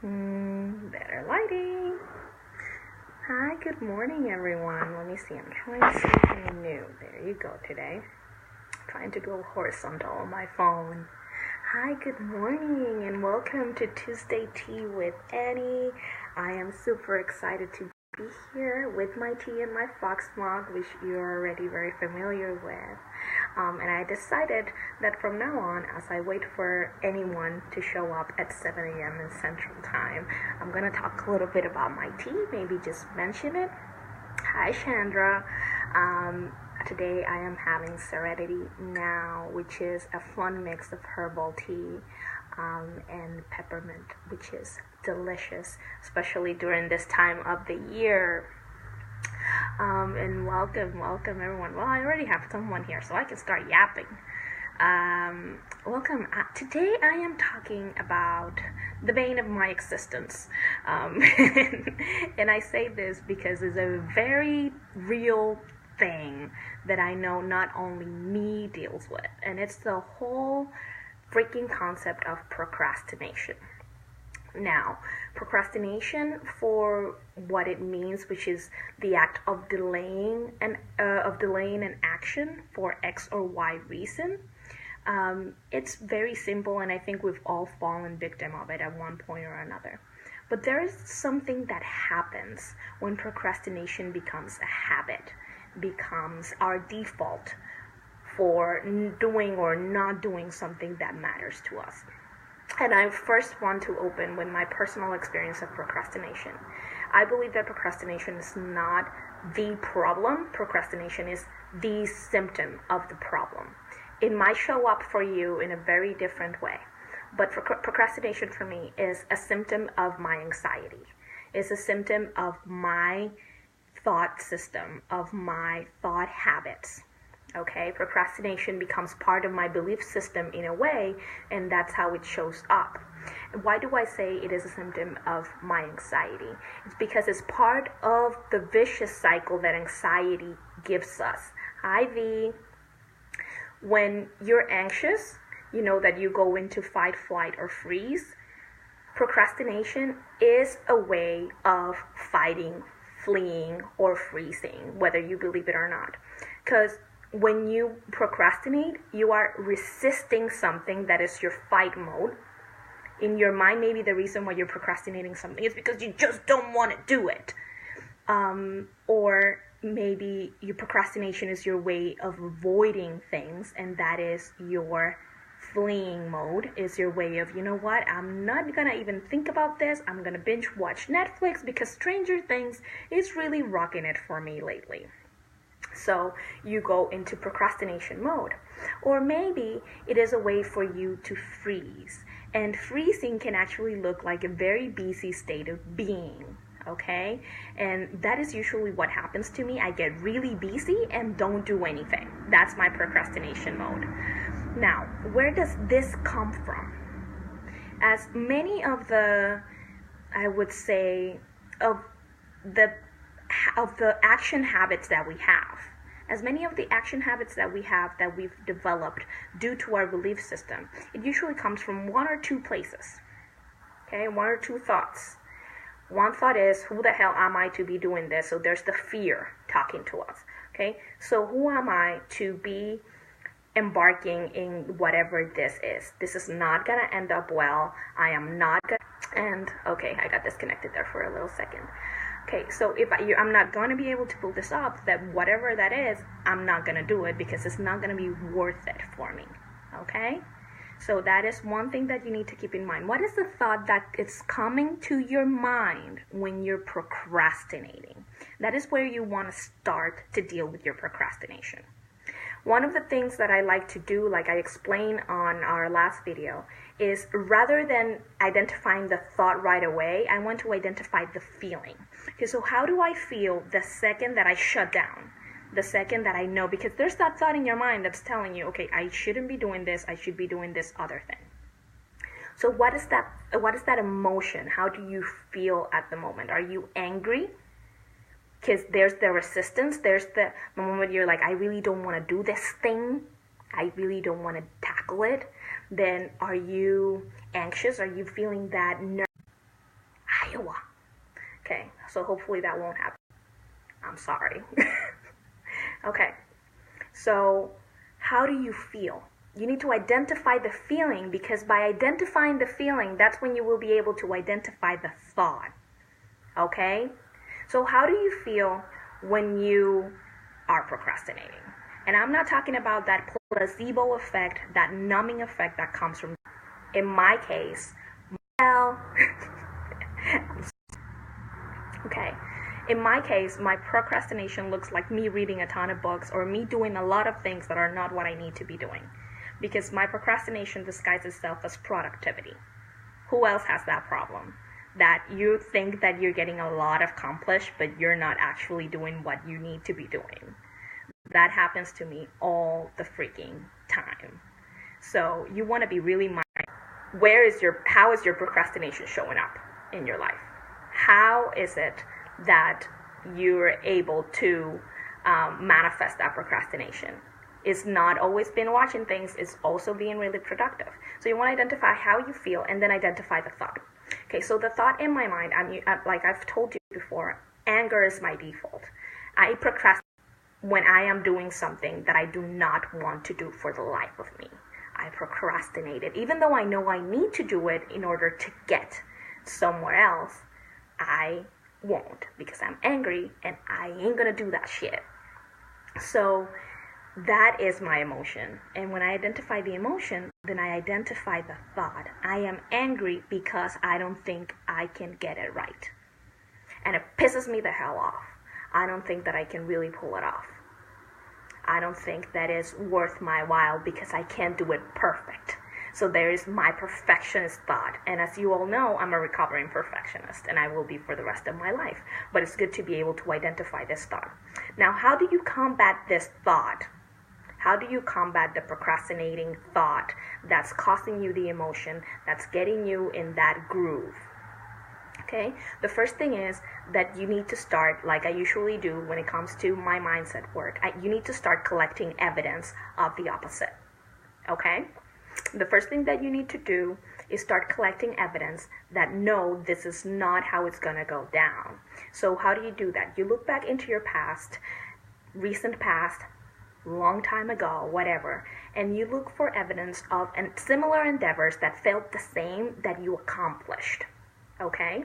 Better lighting. Hi, good morning, everyone. Let me see. I'm trying something new. There you go today. Trying to go horizontal on my phone. Hi, good morning, and welcome to Tuesday Tea with Annie. I am super excited to be here with my tea and my fox mug, which you're already very familiar with. And I decided that from now on, as I wait for anyone to show up at 7 a.m. in Central Time, I'm going to talk a little bit about my tea, maybe just mention it. Hi, Chandra. Today I am having Serenity Now, which is a fun mix of herbal tea and peppermint, which is delicious, especially during this time of the year. And welcome everyone. Well, I already have someone here, so I can start yapping. Welcome. Today I am talking about the bane of my existence. And I say this because it's a very real thing that I know not only me deals with, and it's the whole freaking concept of procrastination. Now, procrastination, for what it means, which is the act of delaying an action for X or Y reason. It's very simple, and I think we've all fallen victim of it at one point or another. But there is something that happens when procrastination becomes a habit, becomes our default for doing or not doing something that matters to us. And I first want to open with my personal experience of procrastination. I believe that procrastination is not the problem. Procrastination is the symptom of the problem. It might show up for you in a very different way. But procrastination for me is a symptom of my anxiety. It's a symptom of my thought system, of my thought habits. Okay, procrastination becomes part of my belief system in a way, and that's how it shows up. Why do I say it is a symptom of my anxiety? It's because it's part of the vicious cycle that anxiety gives us. Hi, V. When you're anxious, you know that you go into fight, flight, or freeze. Procrastination is a way of fighting, fleeing, or freezing, whether you believe it or not. Because when you procrastinate, you are resisting something that is your fight mode. In your mind, maybe the reason why you're procrastinating something is because you just don't want to do it. Or maybe your procrastination is your way of avoiding things, and that is your fleeing mode, is your way of, you know what, I'm not gonna even think about this. I'm gonna binge watch Netflix because Stranger Things is really rocking it for me lately. So you go into procrastination mode. Or maybe it is a way for you to freeze. And freezing can actually look like a very busy state of being. Okay? And that is usually what happens to me. I get really busy and don't do anything. That's my procrastination mode. Now, where does this come from? As many of the, I would say, of the action habits that we have, as many of the action habits that we have that we've developed due to our belief system, it usually comes from one or two places. Okay, one or two thoughts. One thought is, who the hell am I to be doing this? So there's the fear talking to us. Okay, so who am I to be embarking in whatever this is? This is not gonna end up well. I am not gonna, and okay, I got disconnected there for a little second. Okay, so if I'm not going to be able to pull this off, that whatever that is, I'm not going to do it because it's not going to be worth it for me. Okay? So that is one thing that you need to keep in mind. What is the thought that is coming to your mind when you're procrastinating? That is where you want to start to deal with your procrastination. One of the things that I like to do, like I explained on our last video, is rather than identifying the thought right away, I want to identify the feeling. Okay, so how do I feel the second that I shut down? The second that I know, because there's that thought in your mind that's telling you, okay, I shouldn't be doing this, I should be doing this other thing. So what is that emotion? How do you feel at the moment? Are you angry? Because there's the resistance, there's the moment you're like, I really don't want to do this thing, I really don't want to tackle it. Then are you anxious? Are you feeling that nerve? Ewa. Okay, so hopefully that won't happen. I'm sorry. Okay, so how do you feel? You need to identify the feeling, because by identifying the feeling, that's when you will be able to identify the thought. Okay? So how do you feel when you are procrastinating? And I'm not talking about that placebo effect, that numbing effect that comes from, in my case, well, okay. In my case, my procrastination looks like me reading a ton of books or me doing a lot of things that are not what I need to be doing. Because my procrastination disguises itself as productivity. Who else has that problem? That you think that you're getting a lot accomplished, but you're not actually doing what you need to be doing. That happens to me all the freaking time. So you want to be really mindful. How is your procrastination showing up in your life? How is it that you're able to manifest that procrastination? It's not always been watching things, it's also being really productive. So you want to identify how you feel and then identify the thought. Okay, so the thought in my mind, like I've told you before, anger is my default. I procrastinate when I am doing something that I do not want to do for the life of me. I procrastinate it. Even though I know I need to do it in order to get somewhere else, I won't, because I'm angry and I ain't gonna do that shit. So that is my emotion. And when I identify the emotion, then I identify the thought. I am angry because I don't think I can get it right. And it pisses me the hell off. I don't think that I can really pull it off. I don't think that is worth my while because I can't do it perfect. So there is my perfectionist thought. And as you all know, I'm a recovering perfectionist, and I will be for the rest of my life. But it's good to be able to identify this thought. Now, how do you combat this thought? How do you combat the procrastinating thought that's causing you the emotion, that's getting you in that groove? Okay, the first thing is that you need to start, like I usually do when it comes to my mindset work, you need to start collecting evidence of the opposite. Okay? The first thing that you need to do is start collecting evidence that no, this is not how it's going to go down. So how do you do that? You look back into your past, recent past, long time ago, whatever, and you look for evidence of similar endeavors that felt the same that you accomplished. Okay?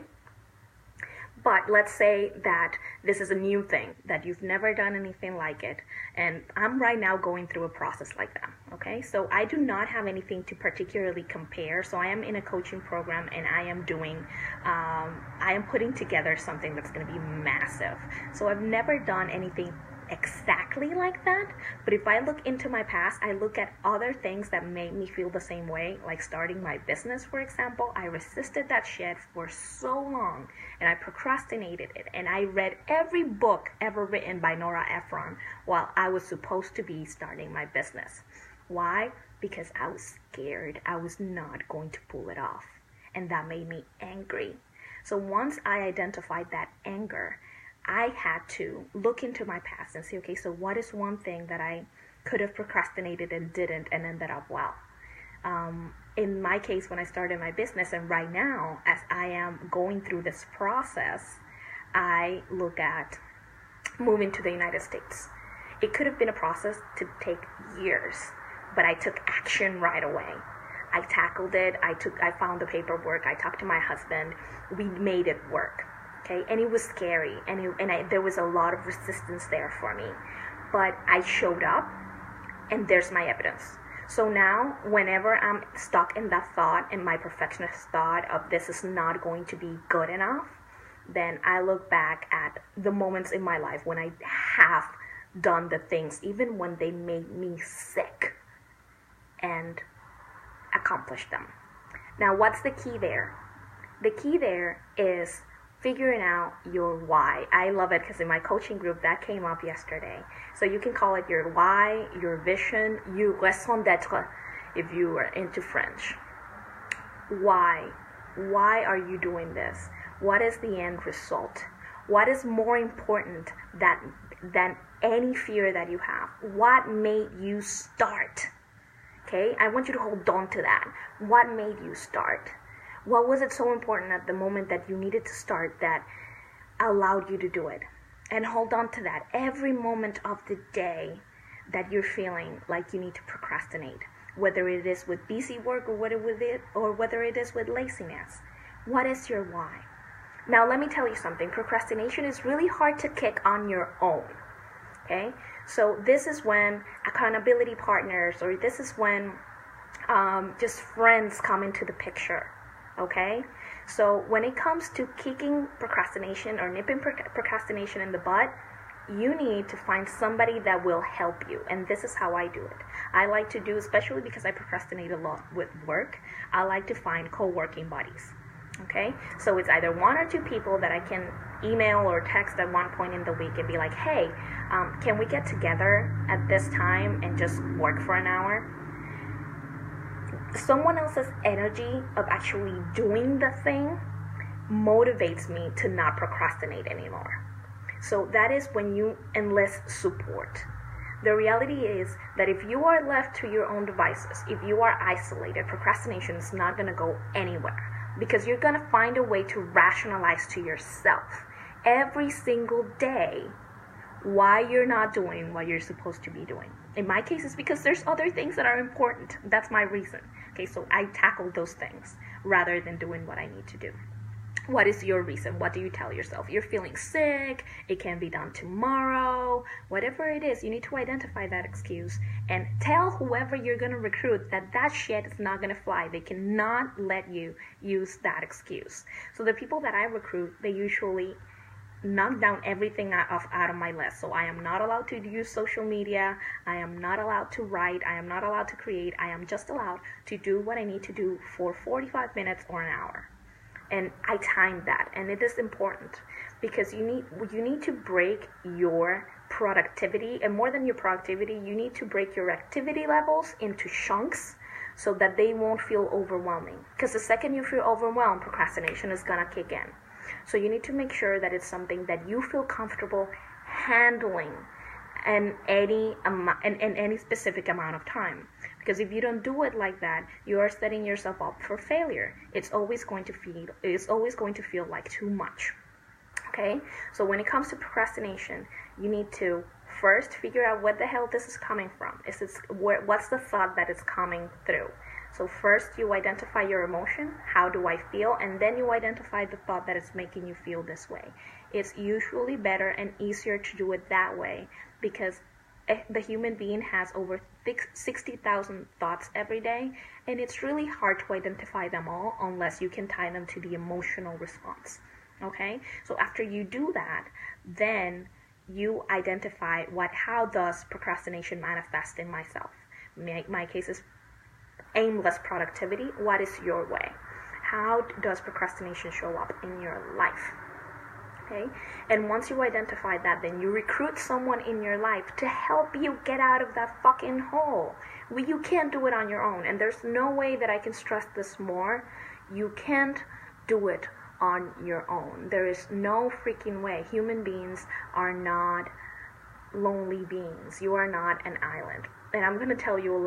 But let's say that this is a new thing, that you've never done anything like it, and I'm right now going through a process like that, okay? So I do not have anything to particularly compare, so I am in a coaching program, and I am putting together something that's going to be massive. So I've never done anything exactly like that, but if I look into my past, I look at other things that made me feel the same way, like starting my business, for example. I resisted that shit for so long, and I procrastinated it, and I read every book ever written by Nora Ephron while I was supposed to be starting my business. Why? Because I was scared I was not going to pull it off, and that made me angry. So once I identified that anger, I had to look into my past and say, okay, so what is one thing that I could have procrastinated and didn't and ended up well? In my case, when I started my business, and right now, as I am going through this process, I look at moving to the United States. It could have been a process to take years, but I took action right away. I tackled it. I found the paperwork. I talked to my husband. We made it work. Okay, and it was scary, and there was a lot of resistance there for me, but I showed up, and there's my evidence. So now, whenever I'm stuck in that thought, in my perfectionist thought of this is not going to be good enough, then I look back at the moments in my life when I have done the things, even when they made me sick, and accomplished them. Now, what's the key there? The key there is figuring out your why. I love it because in my coaching group that came up yesterday. So you can call it your why, your vision, your raison d'être if you are into French. Why? Why are you doing this? What is the end result? What is more important than any fear that you have? What made you start? Okay, I want you to hold on to that. What made you start? What was it so important at the moment that you needed to start that allowed you to do it? And hold on to that every moment of the day that you're feeling like you need to procrastinate, whether it is with busy work or whether it is with laziness. What is your why? Now, let me tell you something. Procrastination is really hard to kick on your own. Okay? So this is when accountability partners, or this is when just friends come into the picture. Okay? So when it comes to kicking procrastination or nipping procrastination in the butt, you need to find somebody that will help you. And this is how I do it. I like to do, especially because I procrastinate a lot with work, I like to find co-working buddies. Okay? So it's either one or two people that I can email or text at one point in the week and be like, hey, can we get together at this time and just work for an hour? Someone else's energy of actually doing the thing motivates me to not procrastinate anymore. So that is when you enlist support. The reality is that if you are left to your own devices, if you are isolated, procrastination is not going to go anywhere, because you're going to find a way to rationalize to yourself every single day why you're not doing what you're supposed to be doing. In my case, it's because there's other things that are important. That's my reason. Okay, so I tackle those things rather than doing what I need to do. What is your reason? What do you tell yourself? You're feeling sick, it can be done tomorrow, whatever it is, you need to identify that excuse and tell whoever you're going to recruit that that shit is not going to fly. They cannot let you use that excuse. So the people that I recruit, they usually knock down everything out of my list. So I am not allowed to use social media, I am not allowed to write, I am not allowed to create, I am just allowed to do what I need to do for 45 minutes or an hour. And I time that, and it is important because you need to break your productivity, and more than your productivity, you need to break your activity levels into chunks so that they won't feel overwhelming. Because the second you feel overwhelmed, procrastination is gonna kick in. So you need to make sure that it's something that you feel comfortable handling in any specific amount of time. Because if you don't do it like that, you are setting yourself up for failure. It's always going to feel like too much. Okay? So when it comes to procrastination, you need to first figure out what the hell this is coming from. What's the thought that is coming through? So first you identify your emotion, how do I feel, and then you identify the thought that is making you feel this way. It's usually better and easier to do it that way because the human being has over 60,000 thoughts every day, and it's really hard to identify them all unless you can tie them to the emotional response. Okay? So after you do that, then you identify how does procrastination manifest in myself. My case is aimless productivity. What is your way? How does procrastination show up in your life? Okay? And once you identify that, then you recruit someone in your life to help you get out of that fucking hole. You can't do it on your own, and there's no way that I can stress this more. You can't do it on your own. There is no freaking way. Human beings are not lonely beings. You are not an island. And I'm going to tell you a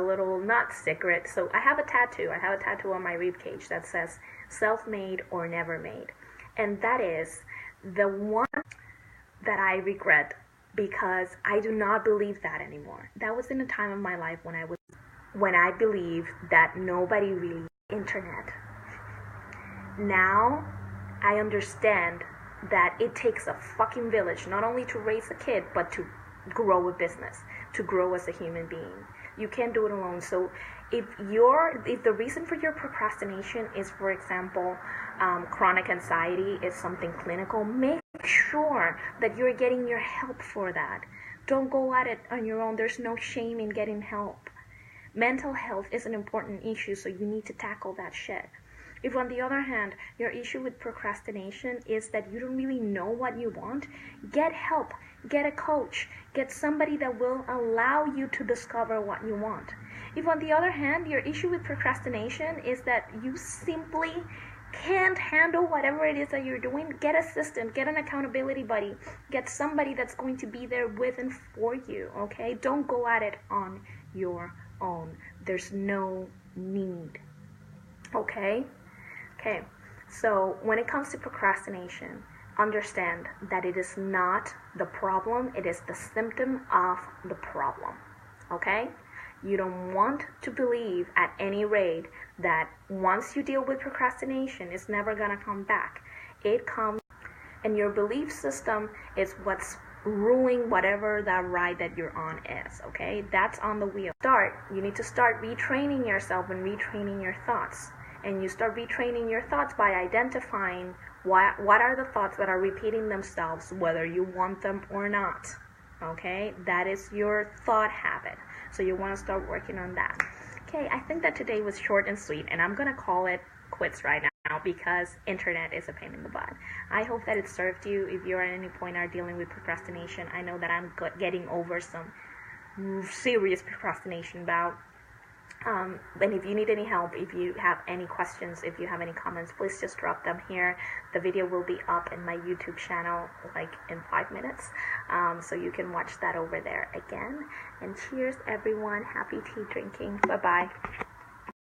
little not secret. So I have a tattoo. I have a tattoo on my ribcage that says self-made or never made. And that is the one that I regret because I do not believe that anymore. That was in a time of my life when I believed that nobody really used the internet. Now I understand that it takes a fucking village not only to raise a kid but to grow a business, to grow as a human being. You can't do it alone. So if the reason for your procrastination is, for example, chronic anxiety, is something clinical, make sure that you're getting your help for that. Don't go at it on your own. There's no shame in getting help. Mental health is an important issue, so you need to tackle that shit. If, on the other hand, your issue with procrastination is that you don't really know what you want, get help, get a coach, get somebody that will allow you to discover what you want. If, on the other hand, your issue with procrastination is that you simply can't handle whatever it is that you're doing, get assistance, get an accountability buddy, get somebody that's going to be there with and for you, okay? Don't go at it on your own. There's no need, okay? Okay, so when it comes to procrastination, understand that it is not the problem, it is the symptom of the problem. Okay? You don't want to believe at any rate that once you deal with procrastination, it's never gonna come back. It comes, and your belief system is what's ruling whatever that ride that you're on is. Okay? That's on the wheel. You need to start retraining yourself and retraining your thoughts. And you start retraining your thoughts by identifying what are the thoughts that are repeating themselves, whether you want them or not. Okay, that is your thought habit. So you want to start working on that. Okay, I think that today was short and sweet, and I'm gonna call it quits right now because internet is a pain in the butt. I hope that it served you. If you at any point are dealing with procrastination, I know that I'm getting over some serious procrastination bout. And if you need any help, if you have any questions, if you have any comments, please just drop them here. The video will be up in my YouTube channel like in 5 minutes, so you can watch that over there again. And cheers everyone, happy tea drinking, bye bye.